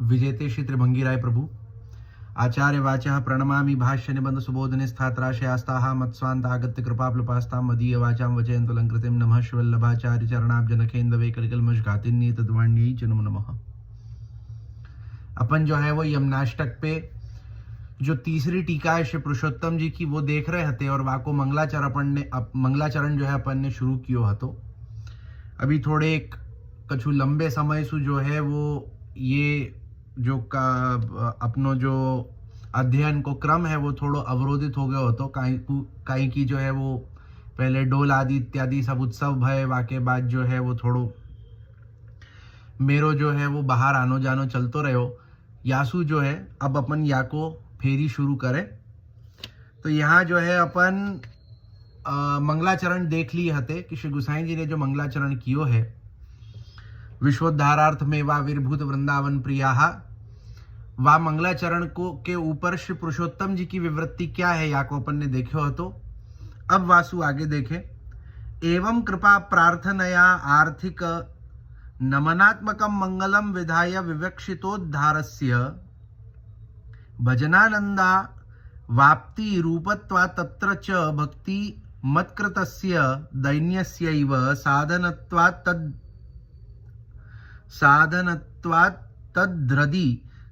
विजेते श्री त्रिभंगी राय प्रभु आचार्य वाचा प्रणमामि भाष्य निबंध सुबोधने स्थात्राशयास्ताः मत्स्वान्तागत्य कृपाप्लुपास्तां मदीय वाचां वचयन्तलंकृतिं नमः शिवल्लभाचार्य चरणाब्जनखेन्दवे कलिकल्मषघातिन्नी तद्वाण्यै च नमो नमः। अपन जो है वो यमनाष्टक पे जो तीसरी टीका है श्री पुरुषोत्तम जी की वो देख रहे थे और वाको मंगलाचरण जो है अपन ने शुरू कियो हतो। अभी थोड़े कछु लंबे समय से जो है वो ये जो अपनो जो अध्ययन को क्रम है वो थोड़ो अवरोधित हो गयो हतो। काई की जो है वो पहले डोल आदि इत्यादि सब उत्सव भय वाके बाद जो है वो थोड़ो मेरो जो है वो बाहर आनो जानो चलतो रहो। यासु जो है अब अपन या को फेरी शुरू करें। तो यहाँ जो है अपन मंगलाचरण देख लिए हते कि श्री गुसाई जी ने जो मंगलाचरण कियो है विश्वोद्धारार्थ में वा विर्भूत वृंदावन प्रिया वा मंगलाचरण को के ऊपर श्री पुरुषोत्तम जी की विवृत्ति क्या है या को अपन ने देखो हतो। अब वासु आगे देखे। एवं कृपा प्रार्थनया आर्थिक नमनात्मकं मंगलम विधाय विवक्षितोद्धारस्य भजनानंदा वाप्ति रूपत्वा तत्र च भक्ति मत्कृतस्य दैन्यस्यैव साधनत्वात् तद्ध्रदि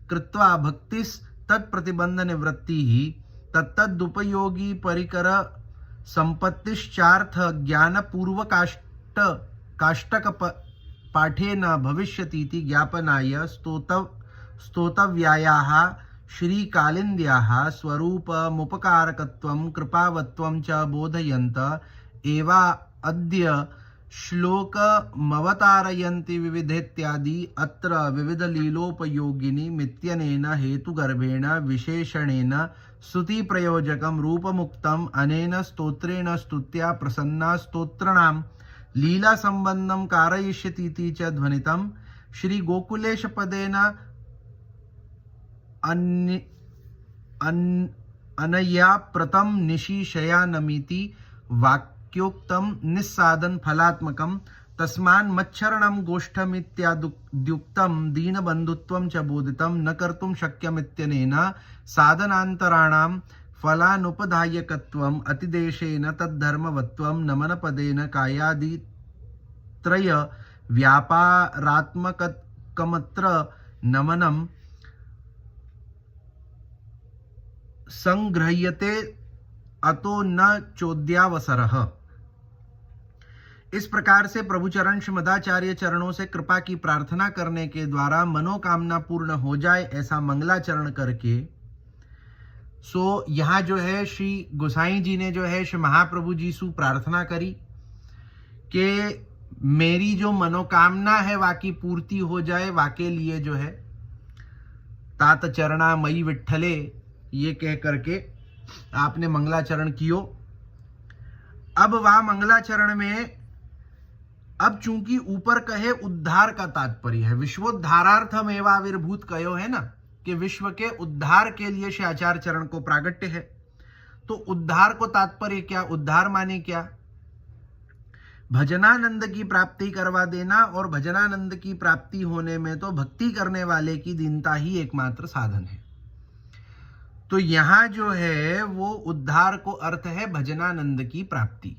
कृत्वा भक्तिस् तत्प्रतिबंध निवृत्तिः तत्तदुपयोगी परिकर संपत्तिश्चार्थ ज्ञान पूर्व काष्टक पाठेन भविष्यतीति ज्ञापनाय स्तोतव्यायाः श्रीकालिन्द्याः स्वरूपमुपकारकत्वं कृपावत्वं च बोधयन्त एवा अद्य श्लोकमवतारयन्ति विविधेत्यादि अत्र विविधलीलोपयोगिनी मित्यनेन हेतुगर्भेण विशेषणेन स्तुतिप्रयोजकं रूपमुक्तम् अनेन स्तोत्रेण स्तुत्या प्रसन्ना स्तोत्रणां लीला संबंधम कारयिष्यतीति च ध्वनितम्। श्री गोकुलेश पदेन अनया प्रथम निशीशयानमिति वाक्योक्तम निस्साधन फलात्मकम तस्मान् मच्छरणं गोष्ठमित्याद्युक्तं दीनबन्धुत्वं च बोधितं न कर्तुं शक्यमित्यनेन साधनान्तराणां फलानुपधायकत्वम् अतिदेशेन तद्धर्मवत्वं नमनपदेन कायादित्रय व्यापारात्मकमत्र नमनं संगृह्यते अतो न चोद्यावसरः। इस प्रकार से प्रभुचरण श्रीमदाचार्य चरणों से कृपा की प्रार्थना करने के द्वारा मनोकामना पूर्ण हो जाए ऐसा मंगलाचरण करके सो यहाँ जो है श्री गोसाई जी ने जो है श्री महाप्रभु जी से प्रार्थना करी कि मेरी जो मनोकामना है वाकी पूर्ति हो जाए। वाके लिए जो है तात चरणा मई विठ्ठले ये कह करके आपने मंगलाचरण कियो। अब वह मंगलाचरण में अब चूंकि ऊपर कहे उद्धार का तात्पर्य है विश्वोद्धारार्थम एवं आविर्भूत कहो है ना कि विश्व के उद्धार के लिए श्री आचार्य चरण को प्रागट्य है। तो उद्धार को तात्पर्य क्या, उद्धार माने क्या, भजनानंद की प्राप्ति करवा देना। और भजनानंद की प्राप्ति होने में तो भक्ति करने वाले की दीनता ही एकमात्र साधन है। तो यहां जो है वो उद्धार को अर्थ है भजनानंद की प्राप्ति।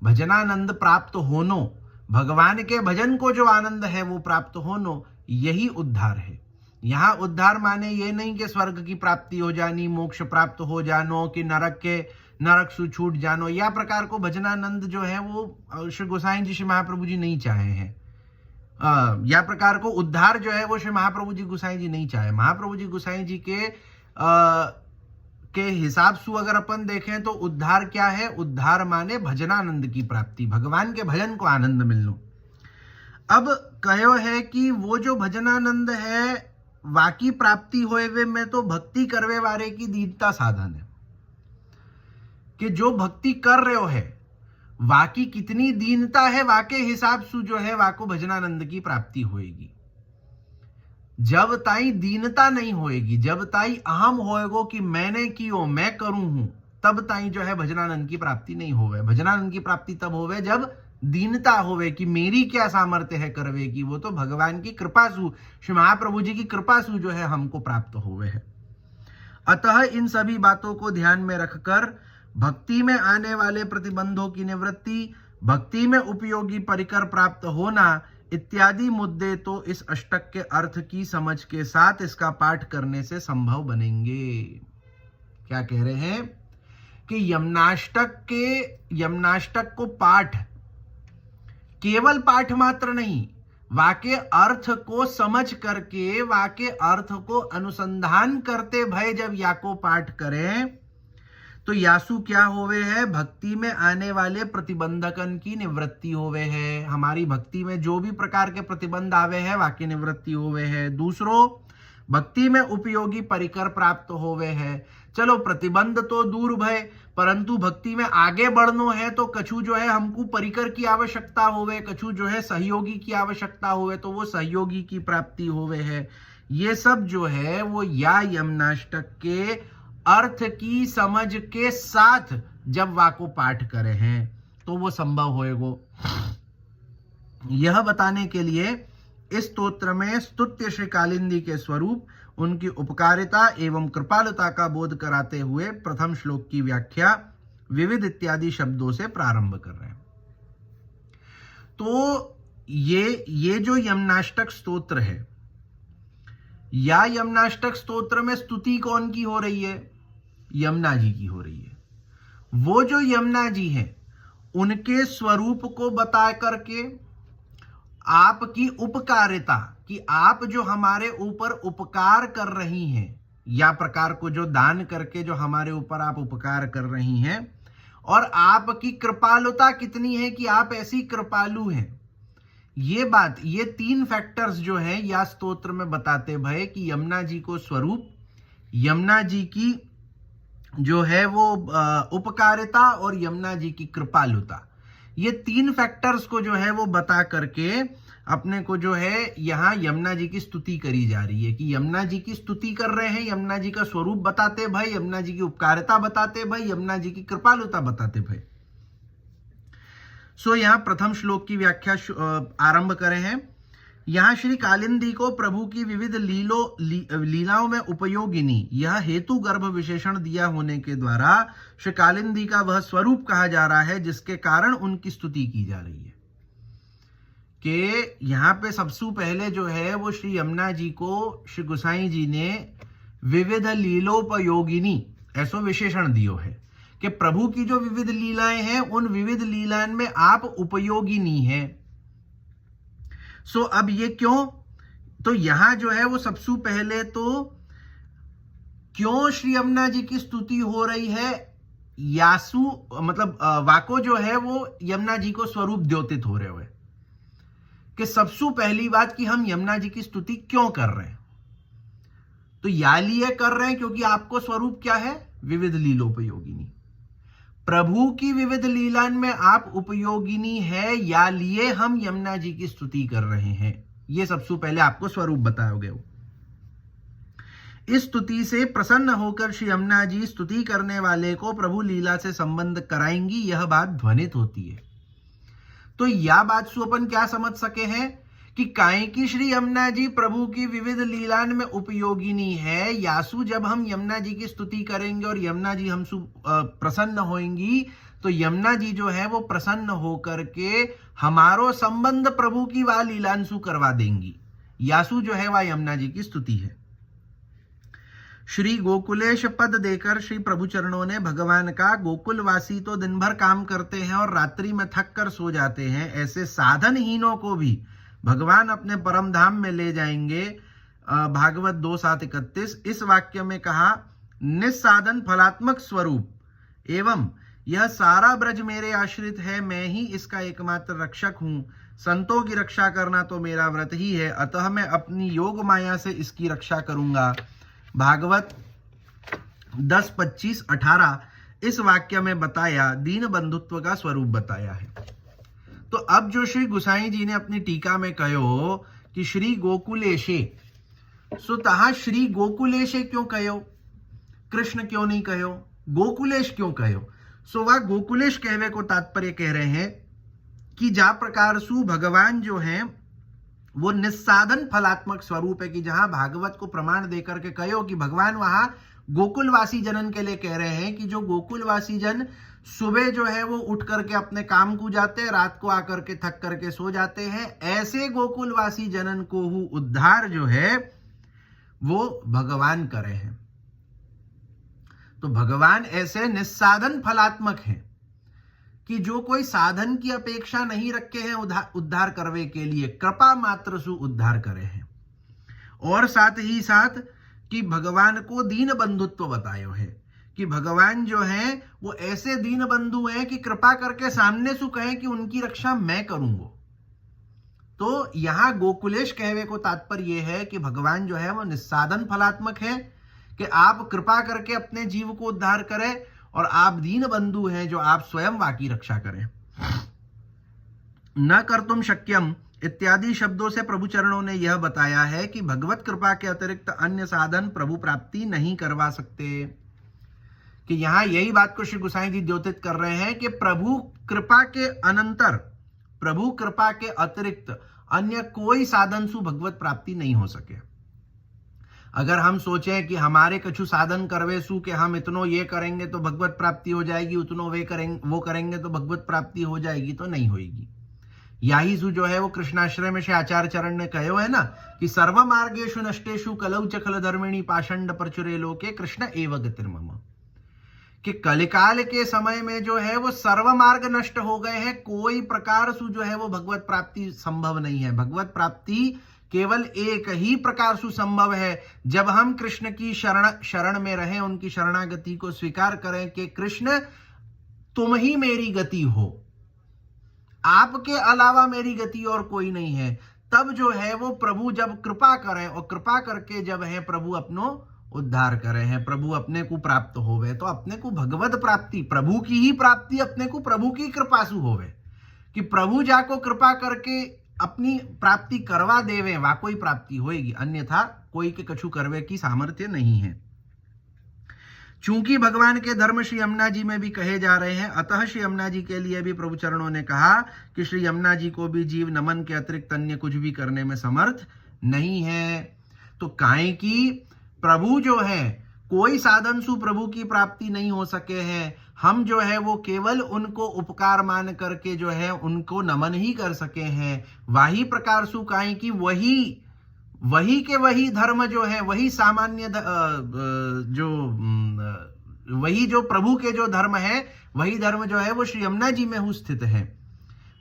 भजनानंद प्राप्त होनो, भगवान के भजन को जो आनंद है वो प्राप्त होनो, यही उद्धार है। यहाँ उद्धार माने ये नहीं कि स्वर्ग की प्राप्ति हो जानी, मोक्ष प्राप्त हो जानो, कि नरक से छूट जानो। या प्रकार को भजनानंद जो है वो श्री गोसाई जी श्री महाप्रभु जी नहीं चाहे हैं। या प्रकार को उद्धार जो है वो श्री महाप्रभु जी गोसाई जी नहीं चाहे। महाप्रभु जी गोसाई जी के हिसाब से अगर अपन देखें तो उद्धार क्या है, उद्धार माने भजनानंद की प्राप्ति, भगवान के भजन को आनंद मिलना। अब कहो है कि वो जो भजनानंद है वाकी प्राप्ति होए वे में तो भक्ति करवे वाले की दीनता साधन है कि जो भक्ति कर रहे हो है वाकी कितनी दीनता है, वाके हिसाब से जो है वाको भजनानंद की प्राप्ति होएगी। जब ताई दीनता नहीं होएगी, जब ताई अहम होएगो कि मैंने कियो मैं करूं हूं, तब ताई जो है भजनानंद की प्राप्ति नहीं होवे। भजनानंद की प्राप्ति तब होवे जब दीनता होवे कि मेरी क्या सामर्थ्य है करवे की, वो तो भगवान की कृपा सु, श्री महाप्रभु जी की कृपा सु जो है हमको प्राप्त होवे है। अतः इन सभी बातों को ध्यान में रखकर भक्ति में आने वाले प्रतिबंधों की निवृत्ति, भक्ति में उपयोगी परिकर प्राप्त होना इत्यादि मुद्दे तो इस अष्टक के अर्थ की समझ के साथ इसका पाठ करने से संभव बनेंगे। क्या कह रहे हैं कि यमनाष्टक को पाठ, केवल पाठ मात्र नहीं, वाक्य अर्थ को समझ करके, वाक्य अर्थ को अनुसंधान करते भय जब या को पाठ करें तो यासु क्या होवे है, भक्ति में आने वाले प्रतिबंधकन की निवृत्ति होवे है। हमारी भक्ति में जो भी प्रकार के प्रतिबंध आवे है वाक्य निवृत्ति होवे है। दूसरो, भक्ति में उपयोगी परिकर प्राप्त होवे है। चलो प्रतिबंध तो दूर भय, परंतु भक्ति में आगे बढ़नो है तो कछु जो है हमको परिकर की आवश्यकता होवे, कछु जो है सहयोगी की आवश्यकता होवे, तो वो सहयोगी की प्राप्ति होवे है। ये सब जो है वो या यमनाष्टक के अर्थ की समझ के साथ जब वाको पाठ करे हैं तो वो संभव होएगो। यह बताने के लिए इस स्तोत्र में स्तुत्य श्री कालिंदी के स्वरूप, उनकी उपकारिता एवं कृपालुता का बोध कराते हुए प्रथम श्लोक की व्याख्या विविध इत्यादि शब्दों से प्रारंभ कर रहे हैं। तो ये जो यमनाष्टक स्तोत्र है, या यमनाष्टक स्तोत्र में स्तुति कौन की हो रही है? यमुना जी की हो रही है। वो जो यमुना जी हैं उनके स्वरूप को बता करके, आपकी उपकारिता कि आप जो हमारे ऊपर उपकार कर रही हैं, या प्रकार को जो दान करके जो हमारे ऊपर आप उपकार कर रही हैं, और आपकी कृपालुता कितनी है कि आप ऐसी कृपालु हैं। ये बात, ये तीन फैक्टर्स जो हैं या स्तोत्र में बताते भय कि यमुना जी को स्वरूप, यमुना जी की जो है वो उपकारिता और यमुना जी की कृपालुता, ये तीन फैक्टर्स को जो है वो बता करके अपने को जो है यहाँ यमुना जी की स्तुति करी जा रही है कि यमुना जी की स्तुति कर रहे हैं, यमुना जी का स्वरूप बताते भाई, यमुना जी की उपकारिता बताते भाई, यमुना जी की कृपालुता बताते भाई। सो यहाँ प्रथम श्लोक की व्याख्या आरंभ करें हैं। यहाँ श्री कालिंदी को प्रभु की विविध लीलाओं में उपयोगिनी यह हेतु गर्भ विशेषण दिया होने के द्वारा श्री कालिंदी का वह स्वरूप कहा जा रहा है जिसके कारण उनकी स्तुति की जा रही है। कि यहाँ पे सबसे पहले जो है वो श्री यमुना जी को श्री गोसाई जी ने विविध लीलोपयोगिनी ऐसो विशेषण दियो है कि प्रभु की जो विविध लीलाएं हैं उन विविध लीलाएं में आप उपयोगिनी हैं। सो अब ये क्यों? तो यहां जो है वो सबसे पहले तो क्यों श्री यमुना जी की स्तुति हो रही है? यासु मतलब वाको जो है वो यमुना जी को स्वरूप द्योतित हो रहे हुए कि सबसे पहली बात कि हम यमुना जी की स्तुति क्यों कर रहे हैं? तो या लिए कर रहे हैं क्योंकि आपको स्वरूप क्या है? विविध लीलोपयोगिनी। प्रभु की विविध लीलान में आप उपयोगिनी है, या लिए हम यमुना जी की स्तुति कर रहे हैं। ये सबसे पहले आपको स्वरूप बताओगे। इस स्तुति से प्रसन्न होकर श्री यमुना जी स्तुति करने वाले को प्रभु लीला से संबंध कराएंगी, यह बात ध्वनित होती है। तो यह बात से अपन क्या समझ सके हैं कि काहे की श्री यमुना जी प्रभु की विविध लीलान में उपयोगिनी है। यासु जब हम यमुना जी की स्तुति करेंगे और यमुना जी हमसे प्रसन्न होंगी तो यमुना जी जो है वो प्रसन्न होकर के हमारो संबंध प्रभु की वा लीलांशु करवा देंगी। यासु जो है वह यमुना जी की स्तुति है। श्री गोकुलेश पद देकर श्री प्रभु चरणों ने भगवान का गोकुलवासी तो दिन भर काम करते हैं और रात्रि में थक कर सो जाते हैं, ऐसे साधनहीनों को भी भगवान अपने परम धाम में ले जाएंगे। भागवत 2:7-31 इस वाक्य में कहा, निस्साधन फलात्मक स्वरूप एवं यह सारा ब्रज मेरे आश्रित है, मैं ही इसका एकमात्र रक्षक हूं। संतों की रक्षा करना तो मेरा व्रत ही है, अतः मैं अपनी योग माया से इसकी रक्षा करूंगा। भागवत 10:25-18 इस वाक्य में बताया दीन बंधुत्व का स्वरूप बताया है। तो अब जो श्री गोसाई जी ने अपनी टीका में कहो कि श्री गोकुलेशे, सो तहा श्री गोकुलेशे क्यों कहो? कृष्ण क्यों नहीं कहो? गोकुलेश क्यों कहो? सो वह गोकुलेश कहवे को तात्पर्य कह रहे हैं कि जा प्रकार सु भगवान जो है वो निस्साधन फलात्मक स्वरूप है, कि जहां भागवत को प्रमाण देकर के कहो कि भगवान वहां गोकुलवासी जनन के लिए कह रहे हैं कि जो गोकुलवासी जन सुबह जो है वो उठ करके अपने काम को जाते हैं, रात को आकर के थक करके सो जाते हैं, ऐसे गोकुलवासी जनन को उद्धार जो है वो भगवान करे हैं। तो भगवान ऐसे निस्साधन फलात्मक हैं कि जो कोई साधन की अपेक्षा नहीं रखे हैं उद्धार करने के लिए, कृपा मात्र सु उद्धार करे हैं। और साथ ही साथ कि भगवान को दीन बंधुत्व बतायो है, कि भगवान जो है वो ऐसे दीन बंधु हैं कि कृपा करके सामने सु कहें कि उनकी रक्षा मैं करूंगा। तो यहां गोकुलेश कहवे को तात्पर्य यह है कि भगवान जो है वो निस्साधन फलात्मक है, कि आप कृपा करके अपने जीव को उद्धार करें, और आप दीन बंधु हैं जो आप स्वयं वाकी रक्षा करें। न कर्तुम शक्यम इत्यादि शब्दों से प्रभु चरणों ने यह बताया है कि भगवत कृपा के अतिरिक्त अन्य साधन प्रभु प्राप्ति नहीं करवा सकते। कि यहां यही बात को श्री गोसाई जी द्योतित कर रहे हैं कि प्रभु कृपा के अनंतर, प्रभु कृपा के अतिरिक्त अन्य कोई साधन सु भगवत प्राप्ति नहीं हो सके। अगर हम सोचें कि हमारे कछु साधन करवे सु कि हम इतनो ये करेंगे तो भगवत प्राप्ति हो जाएगी, उतनो वो करेंगे तो भगवत प्राप्ति हो जाएगी, तो नहीं होगी। याही सु जो है वो कृष्णाश्रय में श्री आचार्य चरण ने कहो है ना कि सर्व मार्गेषु नष्टेषु कलौ च खल धर्मिणी पाषंड प्रचुरे लोके कृष्ण एव गतिर्मम। कि कलिकाल के समय में जो है वो सर्व मार्ग नष्ट हो गए हैं, कोई प्रकार से जो है वो भगवत प्राप्ति संभव नहीं है। भगवत प्राप्ति केवल एक ही प्रकार से संभव है, जब हम कृष्ण की शरण में रहें, उनकी शरणागति को स्वीकार करें कि कृष्ण तुम ही मेरी गति हो, आपके अलावा मेरी गति और कोई नहीं है। तब जो है वो प्रभु जब कृपा करें, और कृपा करके जब है प्रभु अपनो उद्धार करे हैं, प्रभु अपने को प्राप्त होवे, तो अपने को भगवत प्राप्ति, प्रभु की ही प्राप्ति अपने को प्रभु की कृपा से होवे। कि प्रभु जाको कृपा करके अपनी प्राप्ति करवा देवे, वा कोई प्राप्ति होएगी, अन्यथा कोई के कछु करवे की सामर्थ्य नहीं है। चूंकि भगवान के धर्म श्री यमुना जी में भी कहे जा रहे हैं, अतः श्री यमुना जी के लिए भी प्रभु चरणों ने कहा कि श्री यमुना जी को भी जीव नमन के अतिरिक्त अन्य कुछ भी करने में समर्थ नहीं है। तो काहे की प्रभु जो है कोई साधन सु प्रभु की प्राप्ति नहीं हो सके हैं, हम जो है वो केवल उनको उपकार मान करके जो है उनको नमन ही कर सके हैं। वही प्रकार सु काहे की वही के वही धर्म जो है, वही सामान्य वही जो प्रभु के जो धर्म है, वही धर्म जो है वो श्री यमुना जी में स्थित है।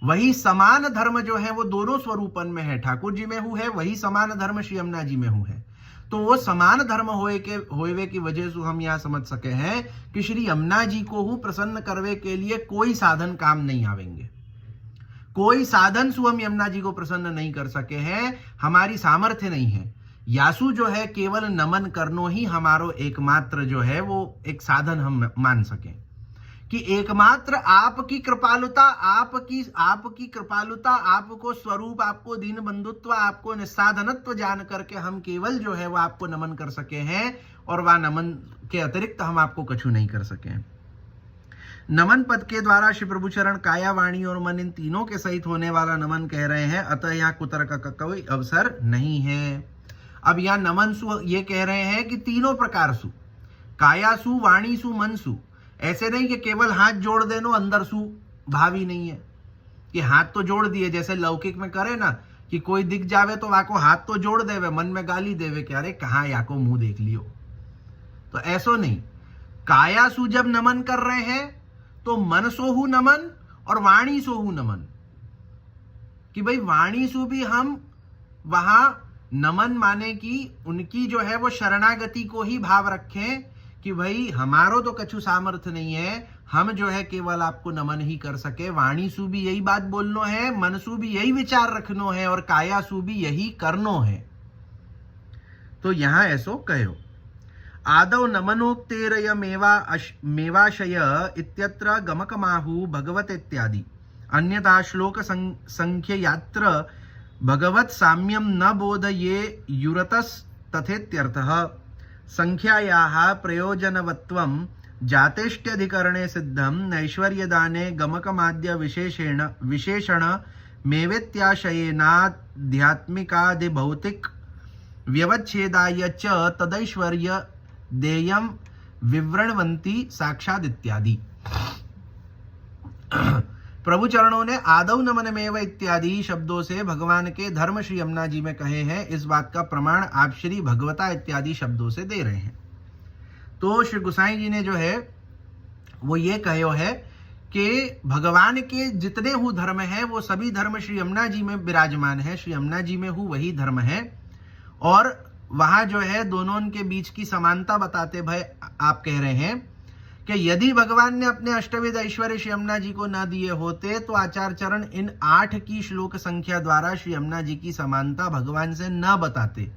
वही समान धर्म जो है वो दोनों स्वरूपन में है, ठाकुर जी में है, वही समान धर्म श्री यमुना जी में है। तो वो समान धर्म होवे की वजह से हम यहाँ समझ सके हैं कि श्री यमुना जी को प्रसन्न करवे के लिए कोई साधन काम नहीं आवेंगे। कोई साधन से हम यमुना जी को प्रसन्न नहीं कर सके हैं, हमारी सामर्थ्य नहीं है। यासु जो है केवल नमन करनो ही हमारो एकमात्र जो है वो एक साधन हम मान सकें, कि एकमात्र आपकी कृपालुता, आपकी कृपालुता, आपको स्वरूप, आपको दीन बंधुत्व, आपको निस्साधनत्व जान करके हम केवल जो है वो आपको नमन कर सके हैं, और वह नमन के अतिरिक्त हम आपको कछु नहीं कर सके। नमन पद के द्वारा श्री प्रभु चरण काया, वाणी और मन इन तीनों के सहित होने वाला नमन कह रहे हैं, अतः यहाँ कुतर्क का कोई अवसर नहीं है। अब यहाँ नमन सु ये कह रहे हैं कि तीनों प्रकार सु, काया सु, वाणी सु, मन सु। ऐसे नहीं कि केवल हाथ जोड़ देनो, अंदर सु भावी नहीं है कि हाथ तो जोड़ दिए, जैसे लौकिक में करे ना कि कोई दिख जावे तो वाको हाथ तो जोड़ देवे, मन में गाली देवे कि अरे कहाँ याको मुंह देख लियो। तो ऐसो नहीं, काया सु जब नमन कर रहे हैं तो मन सोहु नमन और वाणी सोहु नमन, कि भाई वाणी सु भी हम वहां नमन माने कि उनकी जो है वो शरणागति को ही भाव रखें कि भाई हमारो तो कछु सामर्थ्य नहीं है, हम जो है केवल आपको नमन ही कर सके। वाणी सु भी यही बात बोलनो है, मन सु भी यही विचार रखनो है, और काया सु भी यही करनो है। तो यहां ऐसो कहो, आदौ नमनोक्तेरय मेवाशय इत्यत्र गमकमाहु भगवत इत्यादि, अन्यथा श्लोक संख्य यात्र भगवत साम्यम न बोधये युरतस तथेत्यर्थः। संख्यायाः प्रयोजनवत्वं जातेष्ट्यधिकरणे सिद्धं नैश्वर्यदाने गमकमाद्य विशेषण मेवेत्याशयेनाध्यात्मिकादि भौतिक व्यवच्छेदाय च तदैश्वर्य देयं विवृण्वन्ति साक्षाद इत्यादि। प्रभु चरणों ने आदौ नमनमेव इत्यादि शब्दों से भगवान के धर्म श्री यमुना जी में कहे हैं। इस बात का प्रमाण आप श्री भगवता इत्यादि शब्दों से दे रहे हैं। तो श्री गोसाई जी ने जो है वो ये कहो है कि भगवान के जितने हु धर्म है वो सभी धर्म श्री यमुना जी में विराजमान है, श्री यमुना जी में हु वही धर्म है। और वहां जो है दोनों के बीच की समानता बताते भाई आप कह रहे हैं कि यदि भगवान ने अपने अष्टविध ऐश्वर्य श्री यमुना जी को न दिए होते तो आचार्य चरण इन 8 की श्लोक संख्या द्वारा श्री यमुना जी की समानता भगवान से न बताते।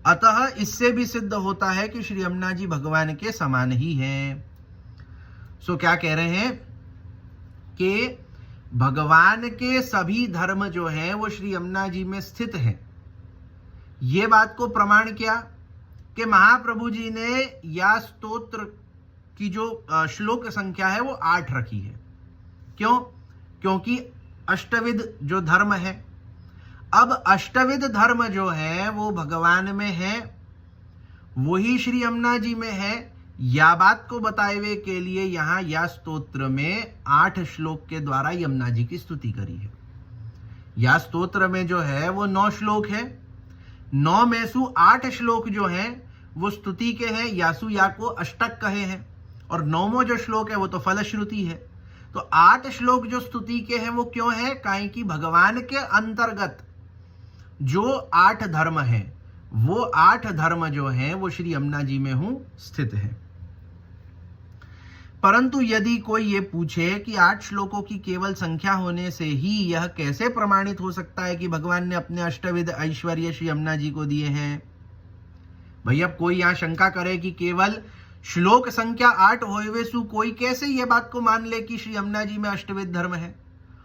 अतः इससे भी सिद्ध होता है कि श्री यमुना जी भगवान के समान ही हैं। सो क्या कह रहे हैं कि भगवान के सभी धर्म जो हैं वो श्री यमुना जी में स्थित हैं। ये बात को प्रमाण किया कि महाप्रभु जी ने या स्तोत्र की जो श्लोक संख्या है वो 8 रखी है। क्यों? क्योंकि अष्टविध जो धर्म है, अब अष्टविध धर्म जो है वो भगवान में है, वही श्री यमुना जी में है। या बात को बताए हुए के लिए यहां या स्तोत्र में 8 श्लोक के द्वारा यमुना जी की स्तुति करी है। या स्तोत्र में जो है वो 9 श्लोक है, 9 में से 8 श्लोक जो हैं वो स्तुति के हैं, यासु या को अष्टक कहे हैं, और 9वां जो श्लोक है वो तो फलश्रुति है। तो 8 श्लोक जो स्तुति के हैं वो क्यों है? काहे कि भगवान के अंतर्गत जो 8 धर्म है वो 8 धर्म जो है वो श्री यमुना जी में हूं स्थित है। परंतु यदि कोई ये पूछे कि 8 श्लोकों की केवल संख्या होने से ही यह कैसे प्रमाणित हो सकता है कि भगवान ने अपने अष्टविध ऐश्वर्य श्री यमुना जी को दिए हैं? भाई अब कोई यहां शंका करे कि केवल श्लोक संख्या 8 होए सु कोई कैसे ये बात को मान ले कि श्री यमुना जी में अष्टविध धर्म है,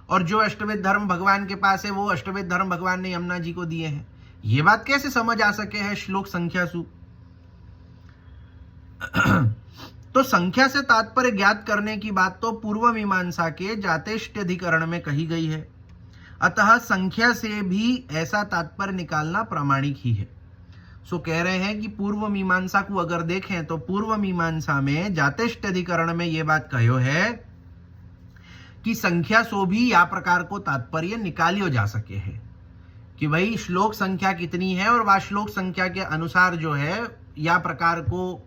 और जो अष्टविध धर्म भगवान के पास है वो अष्टविध धर्म भगवान ने यमुना जी को दिए हैं। ये बात कैसे समझ आ सके है श्लोक संख्या सु? तो संख्या से तात्पर्य ज्ञात करने की बात तो पूर्व मीमांसा के जातेष्ट्यधिकरण में कही गई है। अतः संख्या से भी ऐसा तात्पर्य निकालना प्रामाणिक ही है। सो कह रहे हैं कि पूर्व मीमांसा को अगर देखें तो पूर्व मीमांसा में जातेष्ट्यधिकरण में यह बात कहो है कि संख्या सो भी या प्रकार को तात्पर्य निकालियो जा सके है कि भाई श्लोक संख्या कितनी है, और वह श्लोक संख्या के अनुसार जो है या प्रकार को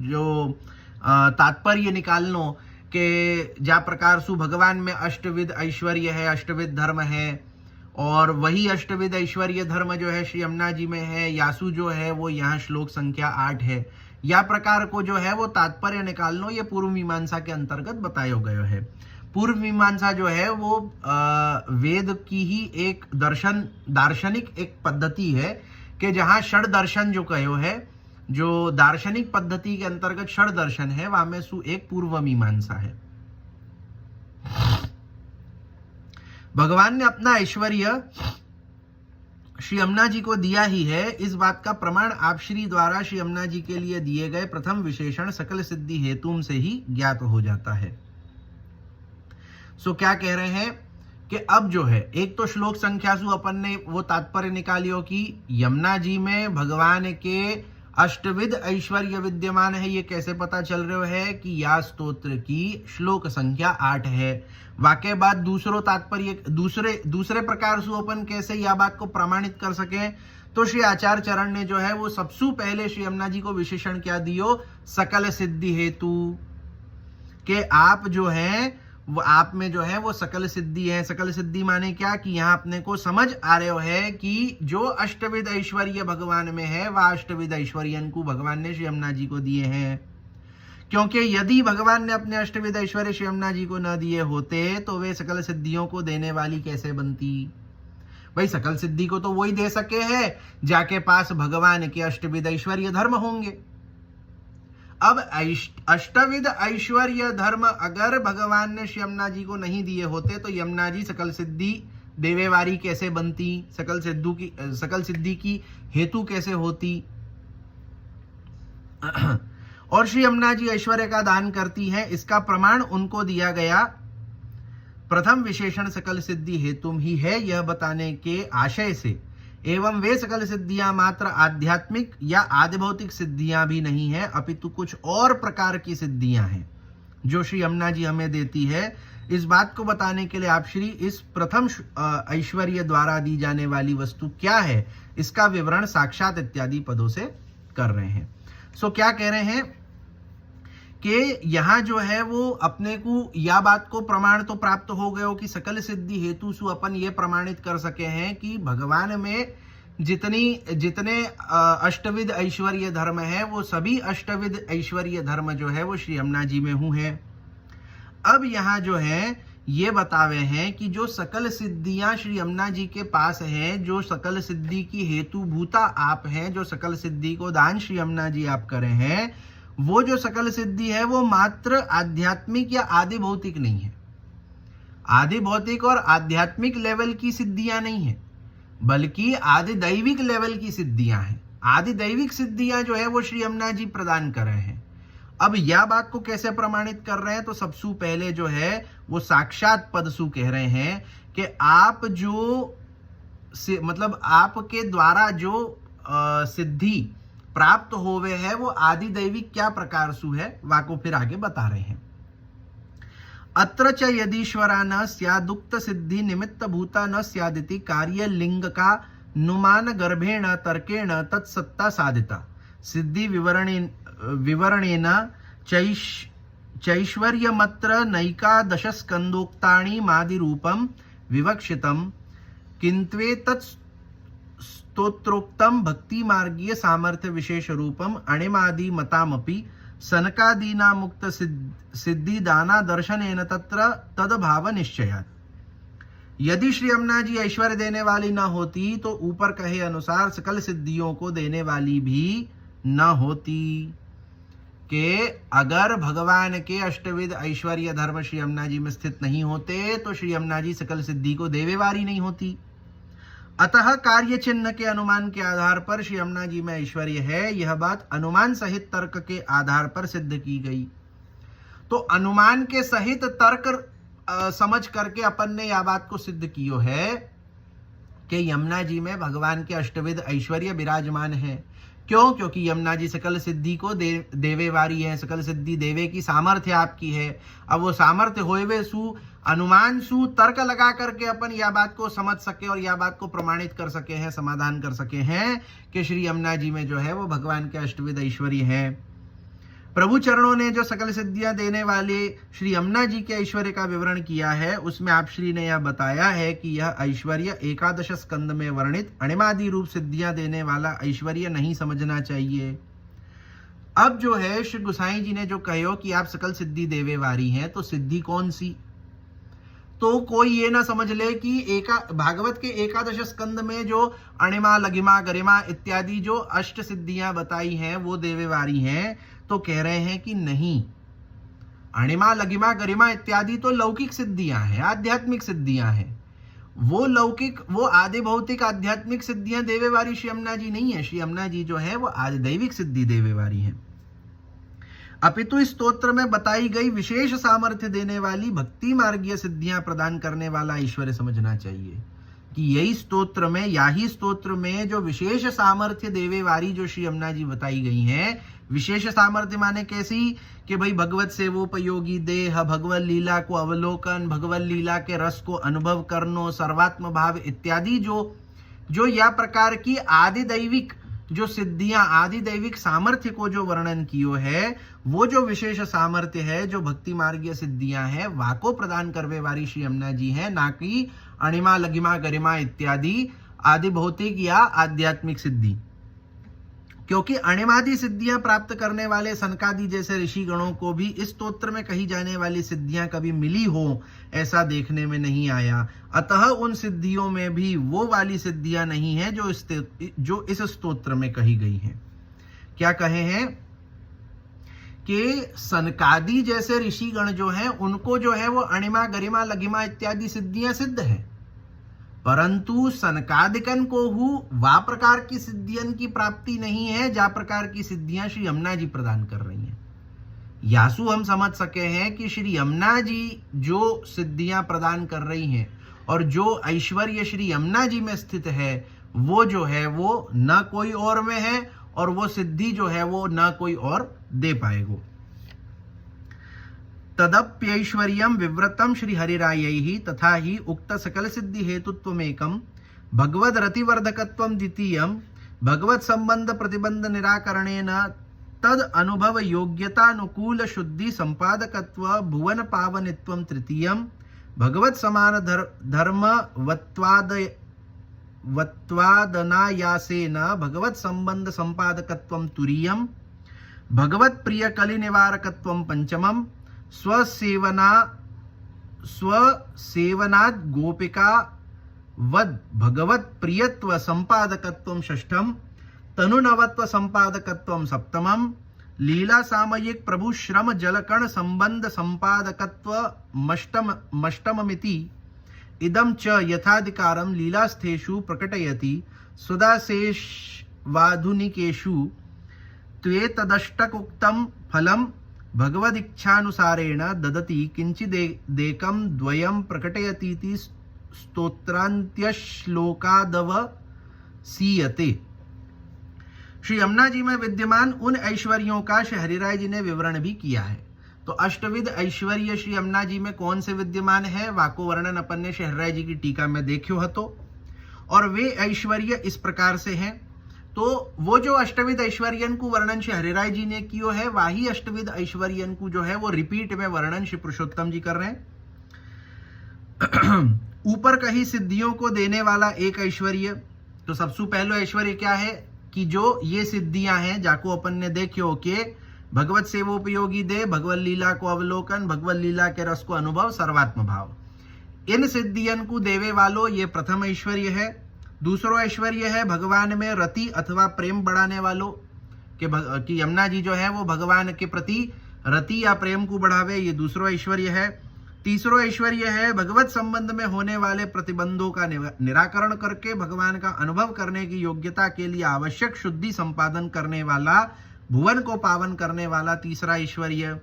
जो तात्पर्य निकालनो के जा प्रकार सु भगवान में अष्टविध ऐश्वर्य है, अष्टविध धर्म है, और वही अष्टविध ऐश्वर्य धर्म जो है श्री यमुना जी में है। यासु जो है वो यहाँ श्लोक संख्या 8 है। या प्रकार को जो है वो तात्पर्य निकालनो ये पूर्व मीमांसा के अंतर्गत बताया गया है। पूर्व मीमांसा जो है वो वेद की ही एक दार्शनिक एक पद्धति है कि जहाँ षड दर्शन जो कहो है, जो दार्शनिक पद्धति के अंतर्गत षड दर्शन है वहां में सु एक पूर्व मीमांसा है। भगवान ने अपना ऐश्वर्य श्री यमुना जी को दिया ही है, इस बात का प्रमाण आप श्री द्वारा श्री यमुना जी के लिए दिए गए प्रथम विशेषण सकल सिद्धि हेतुम से ही ज्ञात हो जाता है। सो क्या कह रहे हैं कि अब जो है एक तो श्लोक संख्या सु अपन ने वो तात्पर्य निकालियो कि यमुना जी में भगवान के अष्टविध ऐश्वर्य विद्यमान है। ये कैसे पता चल रहा है कि या स्तोत्र की श्लोक संख्या 8 है। वाकई बात दूसरो तात्पर्य दूसरे प्रकार से अपन कैसे यह बात को प्रमाणित कर सके, तो श्री आचार्य चरण ने जो है वो सबसे पहले श्री यमुना जी को विशेषण क्या दियो? सकल सिद्धि हेतु, के आप जो है वो आप में जो है वो सकल सिद्धि है। सकल सिद्धि माने क्या कि यहाँ अपने को समझ आ रहे है कि जो अष्टविध ऐश्वर्य भगवान में है वह अष्टविध ऐश्वर्य को भगवान ने श्री यमुना जी को दिए हैं। क्योंकि यदि भगवान ने अपने अष्टविध ऐश्वर्य श्री यमुना जी को न दिए होते तो वे सकल सिद्धियों को देने वाली कैसे बनती? भाई सकल सिद्धि को तो वही दे सके है जाके पास भगवान के अष्टविध ऐश्वर्य धर्म होंगे। अब अष्टविध ऐश्वर्य धर्म अगर भगवान ने श्री यमुना जी को नहीं दिए होते तो यमुना जी सकल सिद्धि देवेवारी कैसे बनती? सकल सिद्धि की हेतु कैसे होती? और श्री यमुना जी ऐश्वर्य का दान करती हैं, इसका प्रमाण उनको दिया गया प्रथम विशेषण सकल सिद्धि हेतुम ही है, यह बताने के आशय से। एवं वे सकल सिद्धियां मात्र आध्यात्मिक या आदिभौतिक सिद्धियां भी नहीं है, अपितु कुछ और प्रकार की सिद्धियां हैं जो श्री यमुना जी हमें देती है। इस बात को बताने के लिए आप श्री इस प्रथम ऐश्वर्य द्वारा दी जाने वाली वस्तु क्या है, इसका विवरण साक्षात इत्यादि पदों से कर रहे हैं। सो क्या कह रहे हैं कि यहां जो है वो अपने को या बात को प्रमाण तो प्राप्त हो गए हो कि सकल सिद्धि हेतु सु अपन ये प्रमाणित कर सके हैं कि भगवान में जितने अष्टविध ऐश्वर्य धर्म है वो सभी अष्टविध ऐश्वर्य धर्म जो है वो श्री यमुना जी में हूं है। अब यहां जो है ये बतावे हैं कि जो सकल सिद्धियां श्री यमुना जी के पास हैं, जो सकल सिद्धि की हेतु भूता आप हैं, जो सकल सिद्धि को दान श्री यमुना जी आप करे हैं, वो जो सकल सिद्धि है वो मात्र आध्यात्मिक या आदि भौतिक नहीं है। आदि भौतिक और आध्यात्मिक लेवल की सिद्धियां नहीं है, बल्कि आदि दैविक लेवल की सिद्धियां हैं। आदि दैविक सिद्धियां जो है वो श्री यमुना जी प्रदान कर रहे हैं। अब यह बात को कैसे प्रमाणित कर रहे हैं, तो सबसे पहले जो है वो साक्षात पदसु कह रहे हैं कि आप जो मतलब आपके द्वारा जो सिद्धि प्राप्त होवे है वो आदि दैविक क्या प्रकार सु है, वाको फिर आगे बता रहे हैं। अत्र च यदीश्वरा न स्यादुक्त सिद्धि निमित्त भूता न स्यादिति कार्य लिंग का नुमान गर्भेण तर्केण तत्सत्ता साधिता सिद्धि विवरणेन चैश्वर्यमत्र नैकादश स्कंदोक्तानि मादि रूपम विवक्षितम किंत्वेतत् स्तोत्रोक्तम भक्ति मार्गीय सामर्थ्य विशेष रूपम अणिमादि मतामपि सनकादीना मुक्त सिद्धि दाना दर्शनेन तत्र तदभाव निश्चयात्। यदि श्री यमुना जी ऐश्वर्य देने वाली न होती तो ऊपर कहे अनुसार सकल सिद्धियों को देने वाली भी न होती। कि अगर भगवान के अष्टविध ऐश्वर्य धर्म श्री यमुना जी में स्थित नहीं होते तो श्री यमुना जी सकल सिद्धि को देवे वाली नहीं होती। अतः कार्य चिन्ह के अनुमान के आधार पर श्री यमुना जी में ऐश्वर्य है, यह बात अनुमान सहित तर्क के आधार पर सिद्ध की गई। तो अनुमान के सहित तर्क समझ करके अपन ने यह बात को सिद्ध कियो है कि यमुना जी में भगवान के अष्टविध ऐश्वर्य विराजमान है। क्यों? क्योंकि यमुना जी सकल सिद्धि को देवे वारी है, सकल सिद्धि देवे की सामर्थ्य आपकी है। अब वो सामर्थ्य होवे सु अनुमान सु तर्क लगा करके अपन यह बात को समझ सके और यह बात को प्रमाणित कर सके हैं, समाधान कर सके हैं कि श्री यमुना जी में जो है वो भगवान के अष्टविध ऐश्वर्य है। प्रभु चरणों ने जो सकल सिद्धियां देने वाले श्री यमुना जी के ऐश्वर्य का विवरण किया है उसमें आप श्री ने यह बताया है कि यह ऐश्वर्य एकादश स्कंद में वर्णित अणिमादि रूप सिद्धियां देने वाला ऐश्वर्य नहीं समझना चाहिए। अब जो है श्री गोसाई जी ने जो कहो कि आप सकल सिद्धि देवे वारी हैं, तो सिद्धि कौन सी? तो कोई ये ना समझ ले कि भागवत के एकादश स्कंद में जो अणिमा लघिमा गरिमा इत्यादि जो अष्ट सिद्धियां बताई हैं वो देवे वारी हैं। तो कह रहे हैं कि नहीं, अणिमा लघिमा गरिमा इत्यादि तो लौकिक सिद्धियां हैं, आध्यात्मिक सिद्धियां हैं। वो लौकिक, वो आदि भौतिक आध्यात्मिक सिद्धियां देवे वारी श्री यमुना जी नहीं है। श्री यमुना जी जो है वो आदि दैविक सिद्धि देवे वारी है। अपितु इस स्तोत्र में बताई गई विशेष सामर्थ्य देने वाली भक्ति मार्गीय सिद्धियां प्रदान करने वाला ईश्वर समझना चाहिए कि यही स्तोत्र में, याही स्तोत्र में जो विशेष सामर्थ्य देवे वारी जो श्री यमुना जी बताई गई हैं, विशेष सामर्थ्य माने कैसी कि भाई भगवत सेवोपयोगी देह, भगवत लीला को अवलोकन, भगवत लीला के रस को अनुभव करनो, सर्वात्म भाव इत्यादि जो या प्रकार की आदि दैविक जो सिद्धियां, आदि दैविक सामर्थ्य को जो वर्णन कियो है, वो जो विशेष सामर्थ्य है, जो भक्ति मार्गीय सिद्धियां हैं, वाको प्रदान करवे वाली श्री यमुना जी है, ना कि अणिमा लघिमा गरिमा इत्यादि आदि भौतिक या आध्यात्मिक सिद्धि। क्योंकि अणिमादि सिद्धियां प्राप्त करने वाले सनकादि जैसे ऋषि गणों को भी इस स्तोत्र में कही जाने वाली सिद्धियां कभी मिली हो ऐसा देखने में नहीं आया। अतः उन सिद्धियों में भी वो वाली सिद्धियां नहीं है जो इस स्तोत्र में कही गई हैं। क्या कहे हैं कि सनकादि जैसे ऋषि गण जो हैं उनको जो है वो अणिमा गरिमा लघिमा इत्यादि सिद्धियां सिद्ध है, परंतु सनकादिकन को वा प्रकार की सिद्धियन की प्राप्ति नहीं है जा प्रकार की सिद्धियां श्री यमुना जी प्रदान कर रही हैं। यासु हम समझ सके हैं कि श्री यमुना जी जो सिद्धियां प्रदान कर रही हैं और जो ऐश्वर्य श्री यमुना जी में स्थित है वो जो है वो न कोई और में है और वो सिद्धि जो है वो न कोई और दे पाएगो। तदप्यैश्वर्यं विव्रतम श्री हरिरायै तथा ही उक्त सकल सिद्धि हेतुत्वमेकं भगवद रतिवर्धकत्वं द्वितीयं भगवत संबंध प्रतिबंध निराकरणेन तद अनुभव योग्यतानुकूल शुद्धि संपादकत्व भुवन पावनित्वं तृतीयं भगवत समान धर्म वत्वादनायासेन भगवत संबंध संपादकत्वं तुरीयं भगवत प्रिय कलि निवारकत्वं पंचमं स्वसेवनात् गोपिका वद भगवत प्रियत्व संपादकत्वं षष्ठम तनुनवत्व संपादकत्वं सप्तमं लीला सामयिक प्रभु श्रम जलकण संबंध संपादकत्व मष्टममिति इदं च यथाधिकारं लीलास्थेषु प्रकटयति सुदासेष्वाधुनिकेषु त्वेतदष्टकोक्तं फलं भगवदिच्छानुसारेण ददति किंचिदेकं द्वयं प्रकटयतीति स्तोत्रांत्यश्लोकादवसीयते। श्री यमुना जी में विद्यमान उन ऐश्वर्यों का श्री हरिराय जी ने विवरण भी किया है। तो अष्टविध ऐश्वर्य श्री यमुना जी में कौन से विद्यमान है वाको वर्णन अपन ने श्री हरिराय जी की टीका में देखियो हतो और वे ऐश्वर्य इस प्रकार से हैं। तो वो जो अष्टविध ऐश्वर्यन को वर्णन श्री हरिराय जी ने कियो है वही अष्टविध ऐश्वर्यन को जो है वो रिपीट में वर्णन श्री पुरुषोत्तम जी कर रहे हैं। ऊपर कही सिद्धियों को देने वाला एक ऐश्वर्य, तो सबसे पहले ऐश्वर्य क्या है कि जो ये सिद्धियां हैं जाको अपन ने देखियो कि भगवत सेवोपयोगी दे, भगवत लीला को अवलोकन, भगवत लीला के रस को अनुभव, सर्वात्म भाव, इन सिद्धियन को देवे वालों ये प्रथम ऐश्वर्य है। दूसरो ऐश्वर्य है भगवान में रति अथवा प्रेम बढ़ाने वालों कि यमुना जी जो है वो भगवान के प्रति रति या प्रेम को बढ़ावे, ये दूसरो ऐश्वर्य है। तीसरो ऐश्वर्य है भगवत संबंध में होने वाले प्रतिबंधों का निराकरण करके भगवान का अनुभव करने की योग्यता के लिए आवश्यक शुद्धि संपादन करने वाला, भुवन को पावन करने वाला तीसरा ऐश्वर्य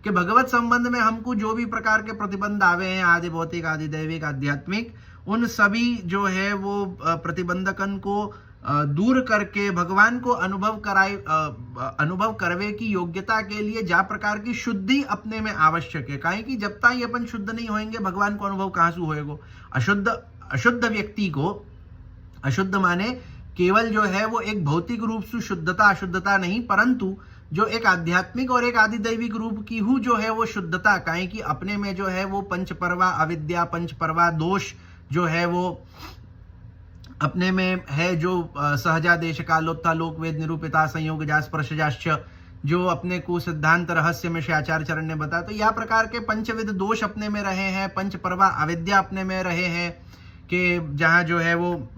कि भगवत संबंध में हमको जो भी प्रकार के प्रतिबंध आवे हैं आदि भौतिक आदि दैविक आध्यात्मिक, उन सभी जो है वो प्रतिबंधकन को दूर करके भगवान को अनुभव करवे की योग्यता के लिए जा प्रकार की शुद्धि अपने में आवश्यक है। काहे कि जब तक अपन शुद्ध नहीं होएंगे भगवान को अनुभव कहाँ से होएगा। अशुद्ध व्यक्ति को, अशुद्ध माने केवल जो है वो एक भौतिक रूप से शुद्धता अशुद्धता नहीं, परंतु जो एक आध्यात्मिक और एक आदि दैविक रूप की हु जो है वो शुद्धता, काहे कि अपने में जो है वो पंचपर्वा अविद्या, पंचपर्वा दोष जो है वो अपने में है, जो सहजादेश कालोत्था लोक वेद निरूपिता संयोग जा स्पर्शजाश्च जो अपने को सिद्धांत रहस्य में श्री आचार्य चरण ने बताया। तो यह प्रकार के पंचविध दोष अपने में रहे हैं, पंचपर्वा अविद्या अपने में रहे हैं कि जहाँ जो है वो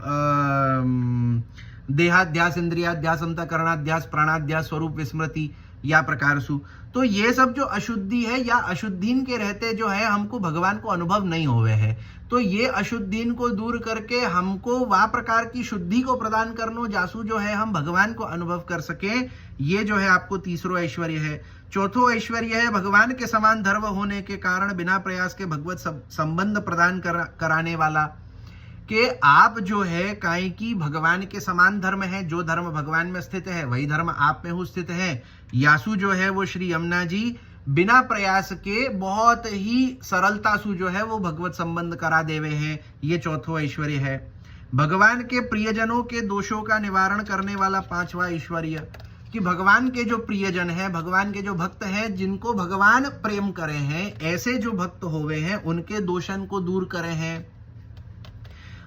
देहाध्यास, इंद्रियाध्यास, अंतःकरणाध्यास, प्राणाध्यास, स्वरूप विस्मृति या प्रकार सु, तो ये सब जो अशुद्धि है या अशुद्धिन के रहते जो है हमको भगवान को अनुभव नहीं हुए है। तो ये अशुद्धिन को दूर करके हमको वह प्रकार की शुद्धि को प्रदान करनो जासू जो है हम भगवान को अनुभव कर सके, ये जो है आपको तीसरो ऐश्वर्य है। चौथो ऐश्वर्य है भगवान के समान धर्म होने के कारण बिना प्रयास के भगवत संबंध प्रदान कराने वाला कि आप जो है काहे की भगवान के समान धर्म है, जो धर्म भगवान में स्थित है वही धर्म आप में ही स्थित है। यासु जो है वो श्री यमुना जी बिना प्रयास के बहुत ही सरलता सु जो है वो भगवत संबंध करा देवे हैं, ये चौथो ऐश्वर्य है। भगवान के प्रियजनों के दोषों का निवारण करने वाला पांचवा ऐश्वर्य कि भगवान के जो प्रियजन है, भगवान के जो भक्त हैं, जिनको भगवान प्रेम करे हैं, ऐसे जो भक्त होवे हैं उनके दोषन को दूर करे हैं।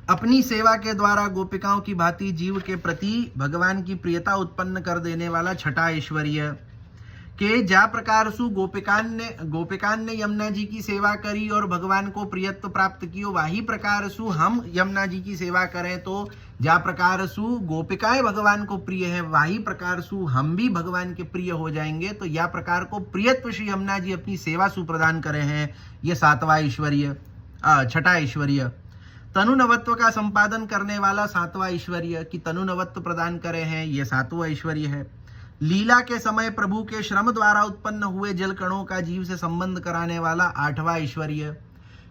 अपनी सेवा के द्वारा गोपिकाओं की भांति जीव के प्रति भगवान की प्रियता उत्पन्न कर देने वाला छठा ऐश्वर्य के जा प्रकार सु गोपिकान ने यमुना जी की सेवा करी और भगवान को प्रियत्व प्राप्त कियो, वही प्रकार सु हम यमुना जी की सेवा करें तो जा प्रकार सु गोपिकाएं भगवान को प्रिय है, वही प्रकार सु हम भी भगवान के प्रिय हो जाएंगे। तो या प्रकार को प्रियत्व श्री यमुना जी अपनी सेवा सु प्रदान करे हैं, ये सातवां ऐश्वर्य, छठा ऐश्वर्य। तनु नवत्व का संपादन करने वाला 7वां ऐश्वर्य, कि तनु नवत्व प्रदान करे हैं, ये 7वां ऐश्वर्य है। लीला के समय प्रभु के श्रम द्वारा उत्पन्न हुए जल कणों का जीव से संबंध कराने वाला 8वां ऐश्वर्य,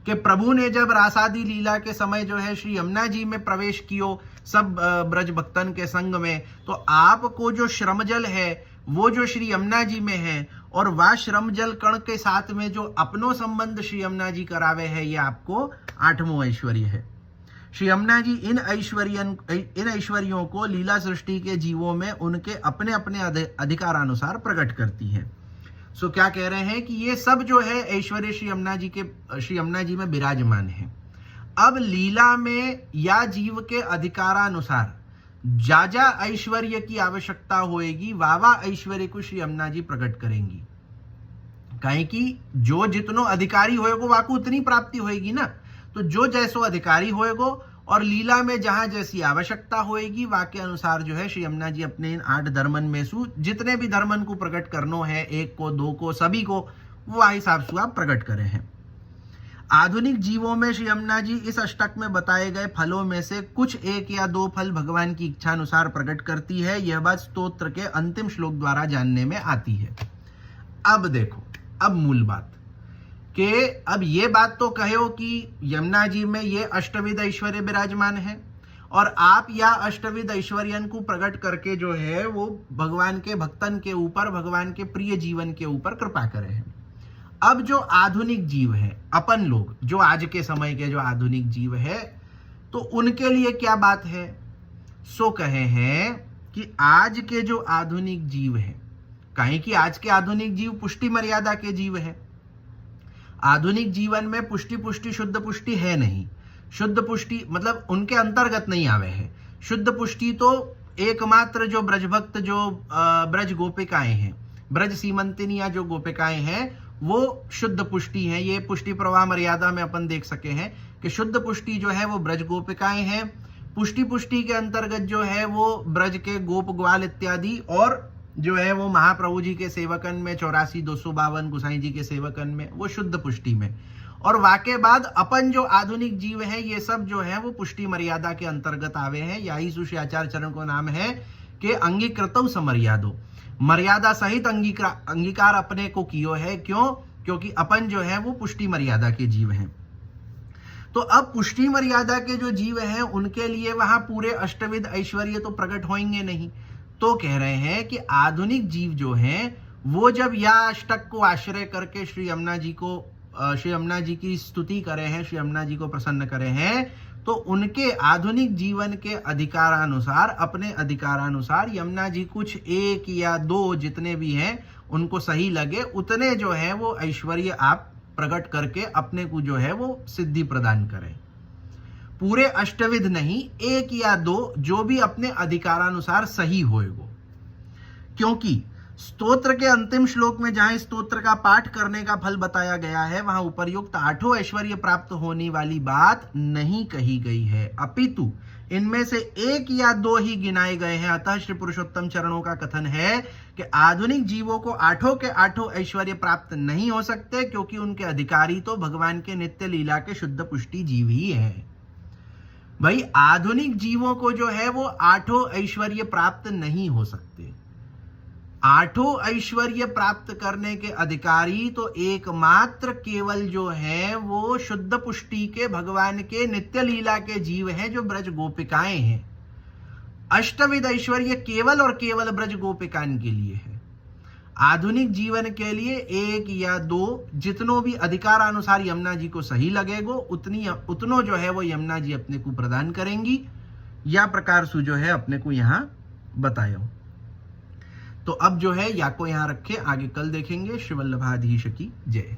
कि प्रभु ने जब रासादी लीला के समय जो है श्री यमुना जी में प्रवेश कियो सब ब्रज भक्तन के संग में, तो आपको जो श्रम जल है वो जो श्री यमुना जी में है, और वह श्रम जल कण के साथ में जो अपनो संबंध श्री यमुना जी करावे है, ये आपको 8वां ऐश्वर्य है। श्री यमुना जी इन ऐश्वर्यों को लीला सृष्टि के जीवों में उनके अपने अपने अधिकारानुसार प्रकट करती है। सो क्या कह रहे हैं कि ये सब जो है ऐश्वर्य श्री यमुना जी में विराजमान है। अब लीला में या जीव के अधिकारानुसार जा ऐश्वर्य की आवश्यकता होएगी, वावा ऐश्वर्य को श्री यमुना जी प्रकट करेंगी। कहीं कि जो जितनो अधिकारी होएगो वाको उतनी प्राप्ति होएगी ना, तो जो जैसो अधिकारी होएगो और लीला में जहां जैसी आवश्यकता होएगी वाके अनुसार जो है श्री यमुना जी अपने इन 8 धर्मन में सु जितने भी धर्मन को प्रकट करनो है, 1 को 2 को सभी को, वो हिसाब से आप प्रकट करे हैं। आधुनिक जीवों में श्री यमुना जी इस अष्टक में बताए गए फलों में से कुछ 1 या 2 फल भगवान की इच्छा अनुसार प्रकट करती है। यह बात स्तोत्र के अंतिम श्लोक द्वारा जानने में आती है। अब देखो, अब मूल बात कि अब ये बात तो कहो कि यमुना जी में ये अष्टविध ऐश्वर्य विराजमान है और आप या अष्टविध ऐश्वर्यन को प्रकट करके जो है वो भगवान के भक्तन के ऊपर, भगवान के प्रिय जीवन के ऊपर कृपा करे हैं। अब जो आधुनिक जीव है, अपन लोग जो आज के समय के जो आधुनिक जीव है, तो उनके लिए क्या बात है? सो कहे हैं कि आज के जो आधुनिक जीव है, कहें कि आज के आधुनिक जीव पुष्टि मर्यादा के जीव है। आधुनिक जीवन में पुष्टि शुद्ध पुष्टि है नहीं। शुद्ध पुष्टि मतलब उनके अंतर्गत नहीं आवे है। शुद्ध पुष्टि तो एकमात्र जो ब्रजभक्त जो ब्रज गोपिकाएं हैं, ब्रज सीमंतिनियां जो गोपिकाएं हैं, वो शुद्ध पुष्टि है। ये पुष्टि प्रवाह मर्यादा में अपन देख सके हैं कि शुद्ध पुष्टि जो है वो ब्रज गोपिकाएं हैं। पुष्टि के अंतर्गत जो है वो ब्रज के गोप ग्वाल इत्यादि, और जो है वो महाप्रभु जी के सेवकन में 84 252 गुसाई जी के सेवकन में, वो शुद्ध पुष्टि में। और वाके बाद अपन जो आधुनिक जीव हैं, ये सब जो है वो पुष्टि मर्यादा के अंतर्गत आवे हैं। यही सुश्री चरण को नाम है कि अंगीकृतौ समर्यादो, मर्यादा सहित अंगीकार अपने को कियो है। क्यों? क्योंकि अपन जो है वो पुष्टि मर्यादा के जीव हैं। तो अब पुष्टि मर्यादा के जो जीव हैं उनके लिए वहां पूरे अष्टविध ऐश्वर्य तो प्रकट होंगे नहीं। तो कह रहे हैं कि आधुनिक जीव जो हैं वो जब या अष्टक को आश्रय करके श्री यमुना जी की स्तुति करे हैं, श्री यमुना जी को प्रसन्न करे हैं, तो उनके आधुनिक जीवन के अधिकारानुसार, अपने अधिकारानुसार यमुना जी कुछ 1 या 2 जितने भी हैं उनको सही लगे उतने जो है वो ऐश्वर्य आप प्रकट करके अपने को जो है वो सिद्धि प्रदान करें। पूरे अष्टविध नहीं, 1 या 2 जो भी अपने अधिकारानुसार सही होएगो। क्योंकि स्तोत्र के अंतिम श्लोक में जहां स्तोत्र का पाठ करने का फल बताया गया है, वहां उपर्युक्त 8 ऐश्वर्य प्राप्त होने वाली बात नहीं कही गई है, अपितु इनमें से 1 या 2 ही गिनाए गए हैं। अतः श्री पुरुषोत्तम चरणों का कथन है कि आधुनिक जीवों को 8 के 8 ऐश्वर्य प्राप्त नहीं हो सकते, क्योंकि उनके अधिकारी तो भगवान के नित्य लीला के शुद्ध पुष्टि जीव ही है। भाई आधुनिक जीवों को जो है वो 8 ऐश्वर्य प्राप्त नहीं हो सकते। 8 ऐश्वर्य प्राप्त करने के अधिकारी तो एकमात्र केवल जो है वो शुद्ध पुष्टि के भगवान के नित्य लीला के जीव हैं, जो ब्रज गोपिकाएं हैं। अष्टविध ऐश्वर्य केवल और केवल ब्रज गोपिकाएं के लिए है। आधुनिक जीवन के लिए 1 या 2 जितनों भी अधिकारानुसार यमुना जी को सही लगेगो उतनो जो है वो यमुना जी अपने को प्रदान करेंगी। या प्रकार से जो है अपने को यहां बतायो। तो अब जो है या को यहां रखे, आगे कल देखेंगे। श्री वल्लभाधीश की जय।